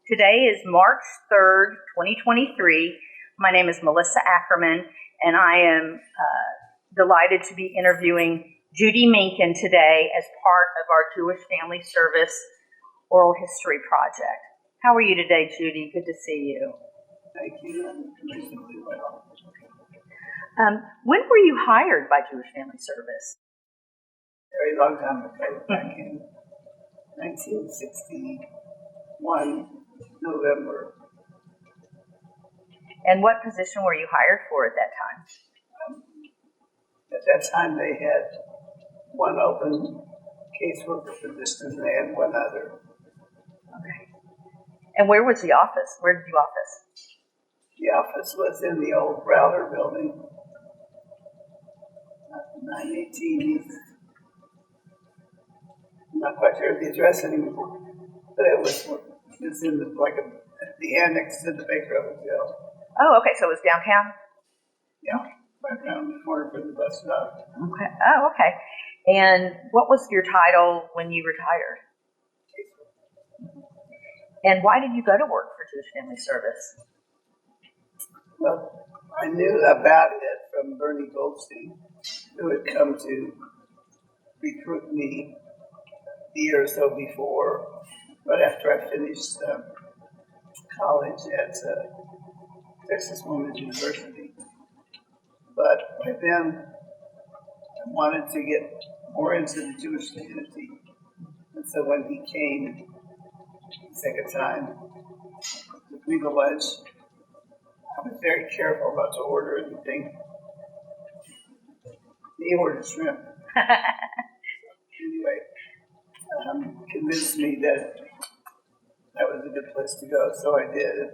Today is March 3rd, 2023. My name is Melissa Ackerman, and I am delighted to be interviewing Judy Minkin today as part of our Jewish Family Service Oral History Project. How are you today, Judy? Good to see you. Thank you. I'm reasonably well. When were you hired by Jewish Family Service? Very long time ago, back in 1961, November. And what position were you hired for at that time? At that time, they had one open caseworker position, and they had one other. Okay. And where was the office? Where did you office? The office was in the old Browder building, 918 East. I'm not quite sure of the address anymore, but it was in the annex to the Baker Hotel. Oh, okay. So it was downtown? Yeah, right around the corner from the bus stop. Okay. Oh, okay. And what was your title when you retired? And why did you go to work for Jewish Family Service? Well, I knew about it from Bernie Goldstein, who had come to recruit me a year or so before, right after I finished college at Texas Women's University. But by then, I wanted to get more into the Jewish community. And so when he came the second time, took me to lunch, I was very careful not to order anything. He ordered shrimp. Anyway, convinced me that was a good place to go, so I did.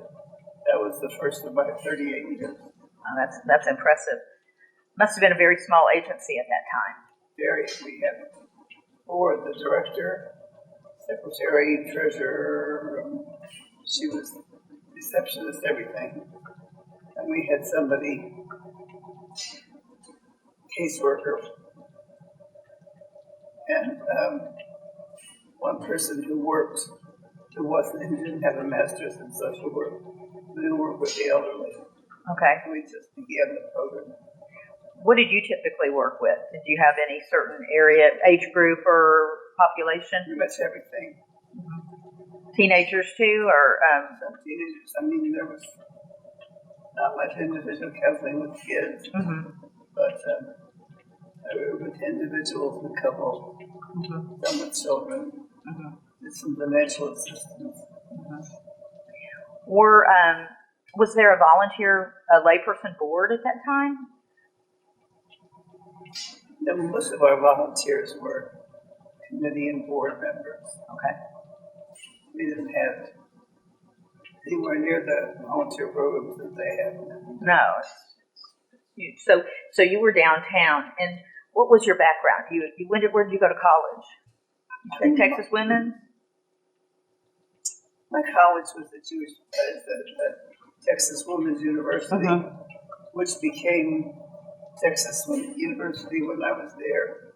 That was the first of my 38 years. Oh, that's impressive. Must have been a very small agency at that time. We had four: the director, secretary, treasurer. She was receptionist, everything. And we had somebody, caseworker, and one person who didn't have a master's in social work, but who worked with the elderly. Okay. We just began the program. What did you typically work with? Did you have any certain area, age group, or population? Pretty much everything. Mm-hmm. Teenagers too, or? Some teenagers. I mean, there was not much individual counseling with kids, but I worked with individuals, a couple, some with children, did some financial assistance. Was there a volunteer, layperson board at that time? No, most of our volunteers were committee and board members. Okay. We didn't have anywhere near the volunteer programs that they have now. No, it's huge. So you were downtown, and what was your background? Where did you go to college? You said Texas Women? My college was the Texas Women's University, which became Texas University when I was there.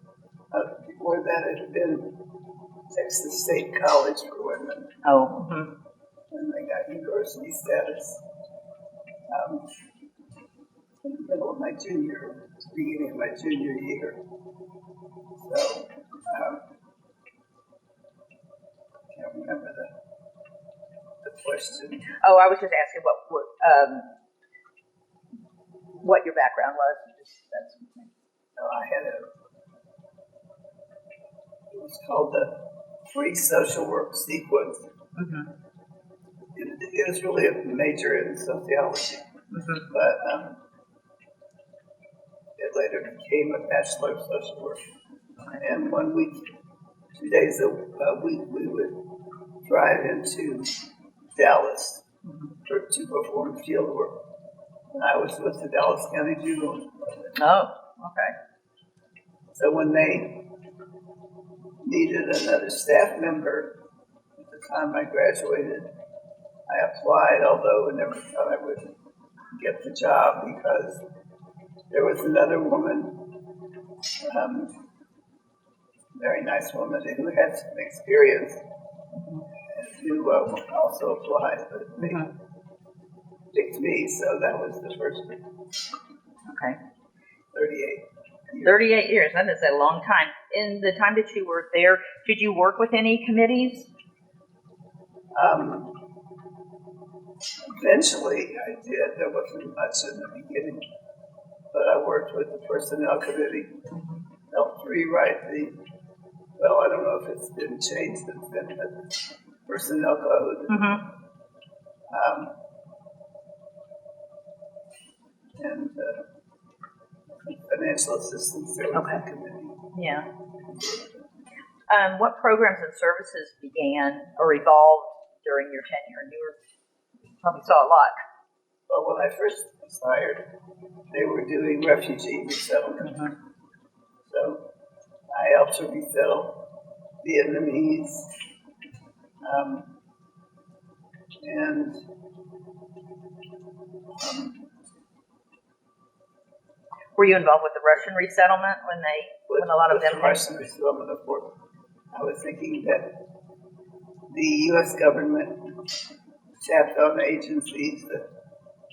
Before that, it had been Texas State College for Women. Oh. And they got university status in the middle of my beginning of my junior year. So, I can't remember the question. Oh, I was just asking what your background was. It was called the Free Social Work Sequence. It was really a major in sociology, but it later became a Bachelor of Social Work. And 1 week, 2 days a week, we would drive into Dallas to perform field work. And I was with the Dallas County Juvenile Department. Oh, okay. So when they needed another staff member, at the time I graduated, I applied, although I never thought I would get the job because there was another woman, very nice woman who had some experience to also apply, but they Mhm. picked me, so that was the first Okay. 38 years. 38 years. That is a long time. In the time that you were there, did you work with any committees? Um, Eventually, I did. There wasn't much in the beginning, but I worked with the personnel committee, helped rewrite well, I don't know if it's been changed since then, but personnel code. Mm-hmm. Um, and financial assistance, there was Okay. a committee. Yeah. What programs and services began or evolved during your tenure? You probably saw a lot. Well, when I first was hired, they were doing refugee resettlement. Mm-hmm. So I helped to resettle Vietnamese, and Were you involved with the Russian resettlement when a lot of with them the came? Russian resettlement, of course. I was thinking that the U.S. government tapped on agencies that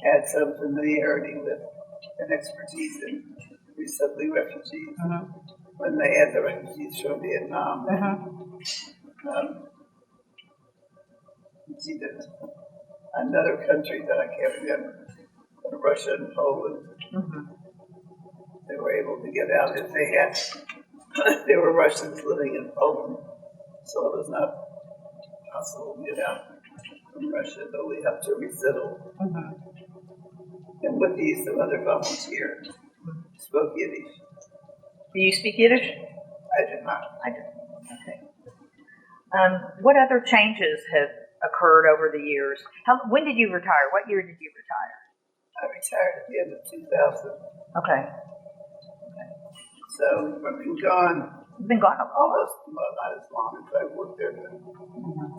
had some familiarity with and expertise in resettling refugees. Mm-hmm. When they had the refugees from Vietnam, Mm-hmm. it's either another country that I can't remember, Russia and Poland. Mm-hmm. They were able to get out if they had. There were Russians living in Poland, so it was not possible to get out from Russia, but we have to resettle. Mm-hmm. And with the use of other volunteers, spoke Yiddish. Do you speak Yiddish? I did not. I do. Okay. What other changes have occurred over the years? When did you retire? What year did you retire? I retired at the end of 2000. Okay. So I've been gone You've been gone a while. almost, well, not as long as I worked there, but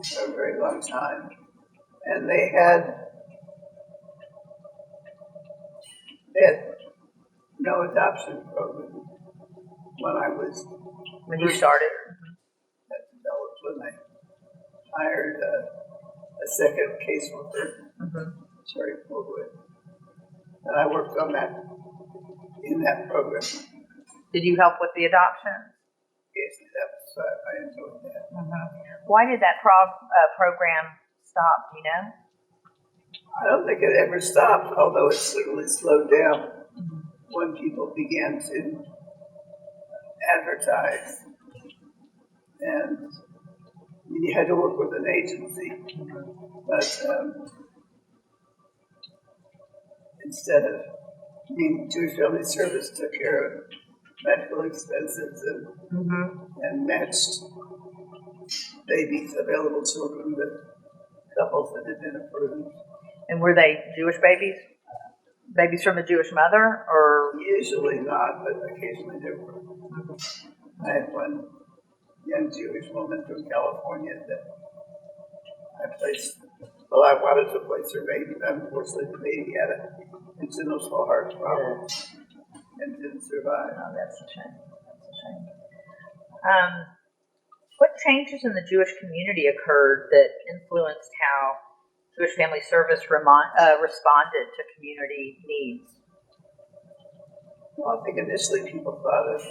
for a very long time. And they had no adoption program when I was When you started. developed, when I hired a second caseworker, Mm-hmm. Sherry Fullwood, and I worked on that in that program. Did you help with the adoption? Yes, that was I enjoyed that. Mm-hmm. Why did that program stop? Do you know? I don't think it ever stopped, although it certainly slowed down when people began to advertise, and you had to work with an agency. But instead of Jewish Family Service took care of medical expenses and matched babies, available children with couples that had been approved. And were they Jewish babies? Babies from a Jewish mother, or? Usually not, but occasionally there were. I had one young Jewish woman from California that I placed. Well, I wanted to place her baby, but unfortunately the baby had a congenital heart problem and didn't survive. Oh, that's a shame. That's a shame. What changes in the Jewish community occurred that influenced how Jewish Family Service responded to community needs? Well, I think initially people thought of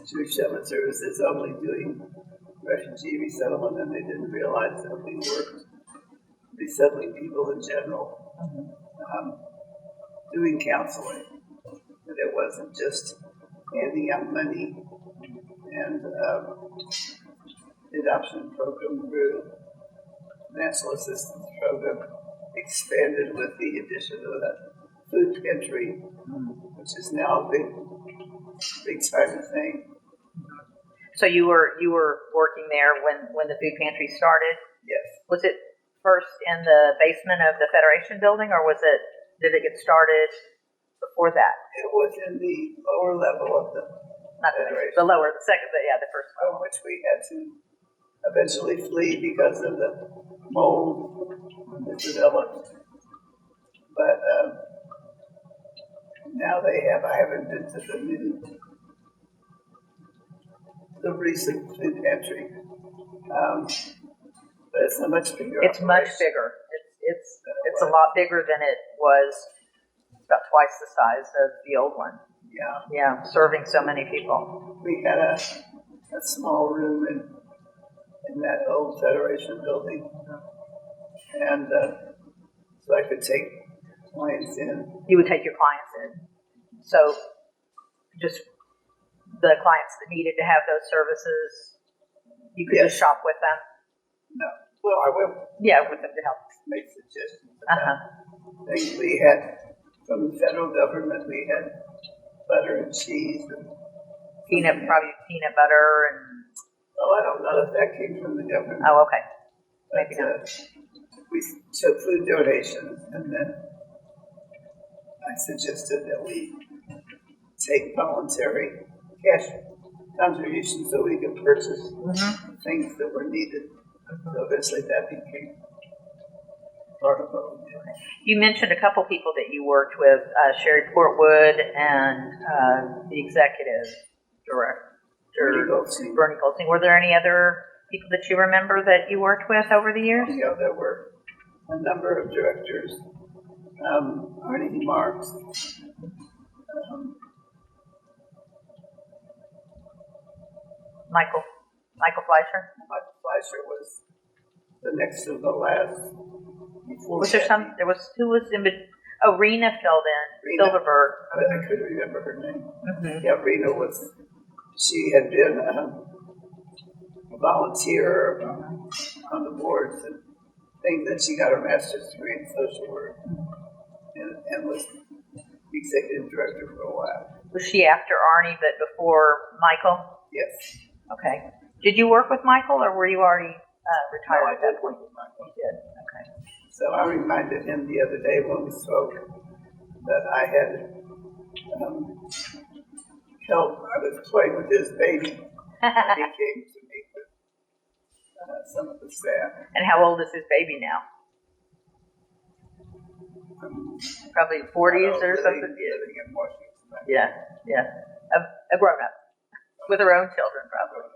Jewish Family Service as only doing refugee resettlement, and they didn't realize that we were resettling people in general, doing counseling, that it wasn't just handing out money, and the adoption program grew, financial assistance program expanded with the addition of the food pantry, which is now a big time thing. So you were working there when the food pantry started? Yes. Was it first in the basement of the Federation building, or did it get started before that? It was in the lower level of the Not Federation. the lower, the second, the first From level. which we had to eventually flee because of the mold that developed. But now I haven't been to the recent food pantry. But it's a much bigger It's much operation. bigger. It's a lot bigger than it was. It's about twice the size of the old one. Yeah. Yeah, serving so many people. We had a small room in that old Federation building. And so I could take clients in. You would take your clients in. So just the clients that needed to have those services, you could just shop with them. No. Well, I will Yeah, with them to help. make suggestions Uh-huh. about things we had from the federal government. We had butter and cheese and Probably peanut butter and. well, I don't know if that came from the government. Oh, okay. But, Maybe not. we took food donations, and then I suggested that we take voluntary cash contributions so we could purchase things that were needed. So eventually that became part of what we did. You mentioned a couple people that you worked with, Sherry Portwood and the executive director, Bernie Goldstein. Were there any other people that you remember that you worked with over the years? Yeah, there were a number of directors. Arnie Marks. Michael Fleischer. Michael Fleischer was the next to the last. Was there some? There was who was in? Oh, Rena filled in. Rena. Silverberg. I couldn't remember her name. Mm-hmm. Yeah, Rena was. She had been a volunteer on the boards and things. Then she got her master's degree in social work and was executive director for a while. Was she after Arnie, but before Michael? Yes. Okay. Did you work with Michael, or were you already retired No, at that I point? did with Michael. You did. Okay. So I reminded him the other day when we spoke that I had helped. I was playing with his baby. And he came to meet with some of the staff. And how old is his baby now? Probably 40s or something. Living in Washington. Yeah. A grown up with her own children, probably.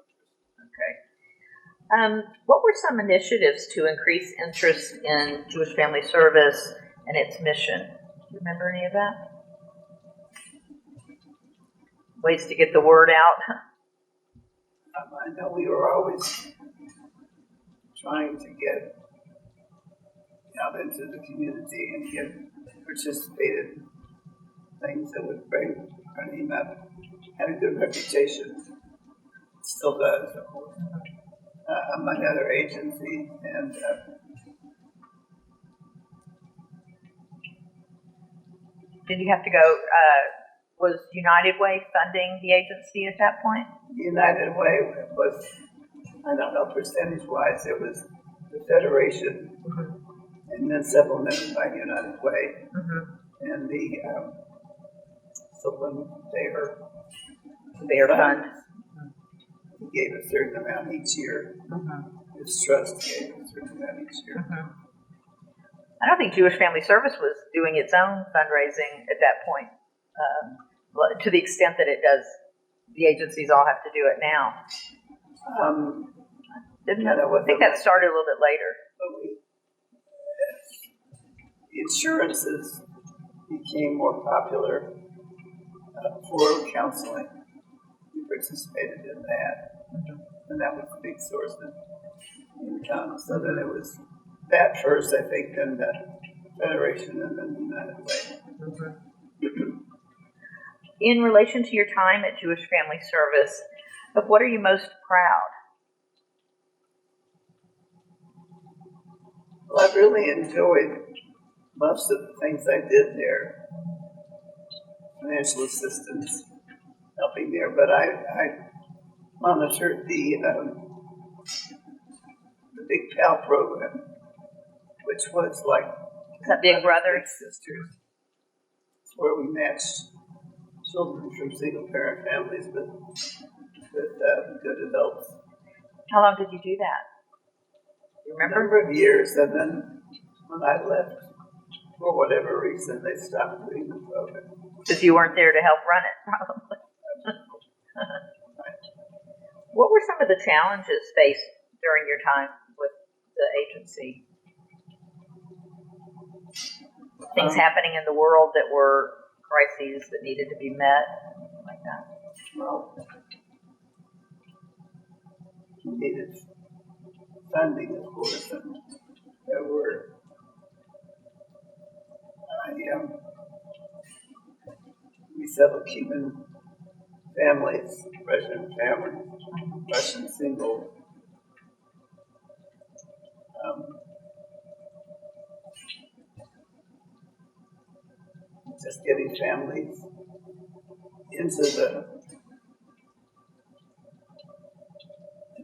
Okay. What were some initiatives to increase interest in Jewish Family Service and its mission? Do you remember any of that? Ways to get the word out? I know we were always trying to get out into the community and participate in things that would bring our name up. Had a good reputation. Still does, of course. Among other agencies, and Did you have to go? Was United Way funding the agency at that point? United Way was, I don't know percentage-wise, it was the Federation, and then supplemented by United Way, and the Their fund. He gave a certain amount each year. His trust gave a certain amount each year. I don't think Jewish Family Service was doing its own fundraising at that point, to the extent that it does. The agencies all have to do it now. I think that started a little bit later. Insurances became more popular for counseling. We participated in that, and that was a big source of income. So then it was that first, I think, then the Federation, and then the United Way. In relation to your time at Jewish Family Service, of what are you most proud? Well, I've really enjoyed most of the things I did there. Financial assistance, helping there, but I monitored the Big Pal program, which was like Big Brother? Big Sisters. It's where we matched children from single parent families with good adults. How long did you do that? You remember? A number of years, and then when I left, for whatever reason, they stopped doing the program. Because you weren't there to help run it, probably. What were some of the challenges faced during your time with the agency? Things happening in the world that were crises that needed to be met, like that. Well, we needed funding, of course, and there were, we settled Cuban families, Russian families, Russian singles. Just getting families into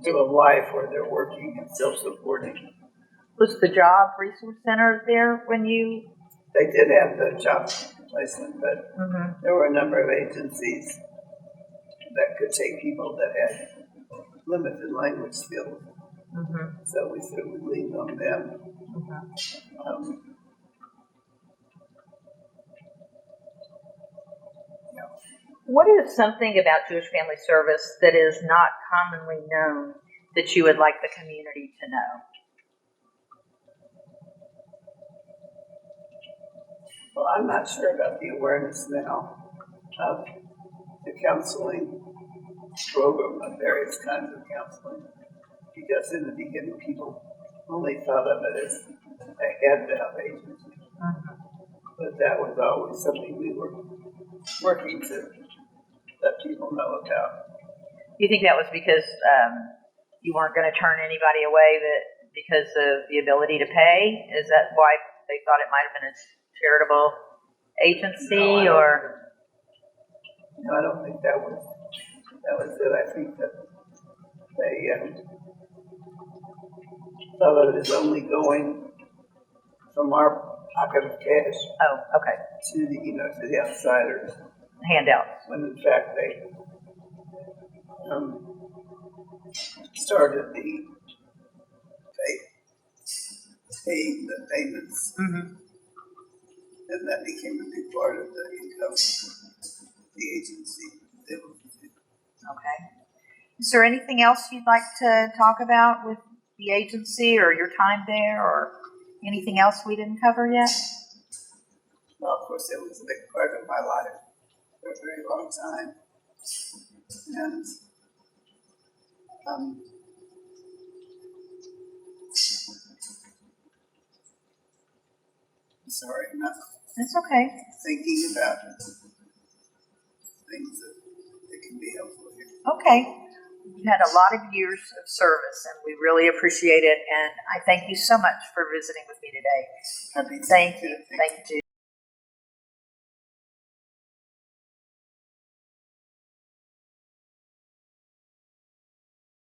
a life where they're working and self-supporting. Was the job resource center there when you? They did have the job placement, but there were a number of agencies that could take people that had limited language skills. So we certainly leaned on them. What is something about Jewish Family Service that is not commonly known that you would like the community to know? Well, I'm not sure about the awareness now of the counseling program, of various kinds of counseling, because in the beginning people only thought of it as a handout agency. But that was always something we were working to let people know about. Do you think that was because you weren't going to turn anybody away because of the ability to pay? Is that why they thought it might have been a charitable agency, or? No, I don't think that was it. I think that they thought of it as only going from our pocket of cash Oh, okay. to the outsiders. Handouts. When in fact they started paying the payments, and that became a big part of the income of the agency. Okay. Is there anything else you'd like to talk about with the agency or your time there, or anything else we didn't cover yet? Well, of course, it was a big part of my life for a very long time. And sorry, I'm not That's okay. thinking about things that can be helpful here. Okay. You had a lot of years of service, and we really appreciate it. And I thank you so much for visiting with me today. Happy to. Thank you. Thank you.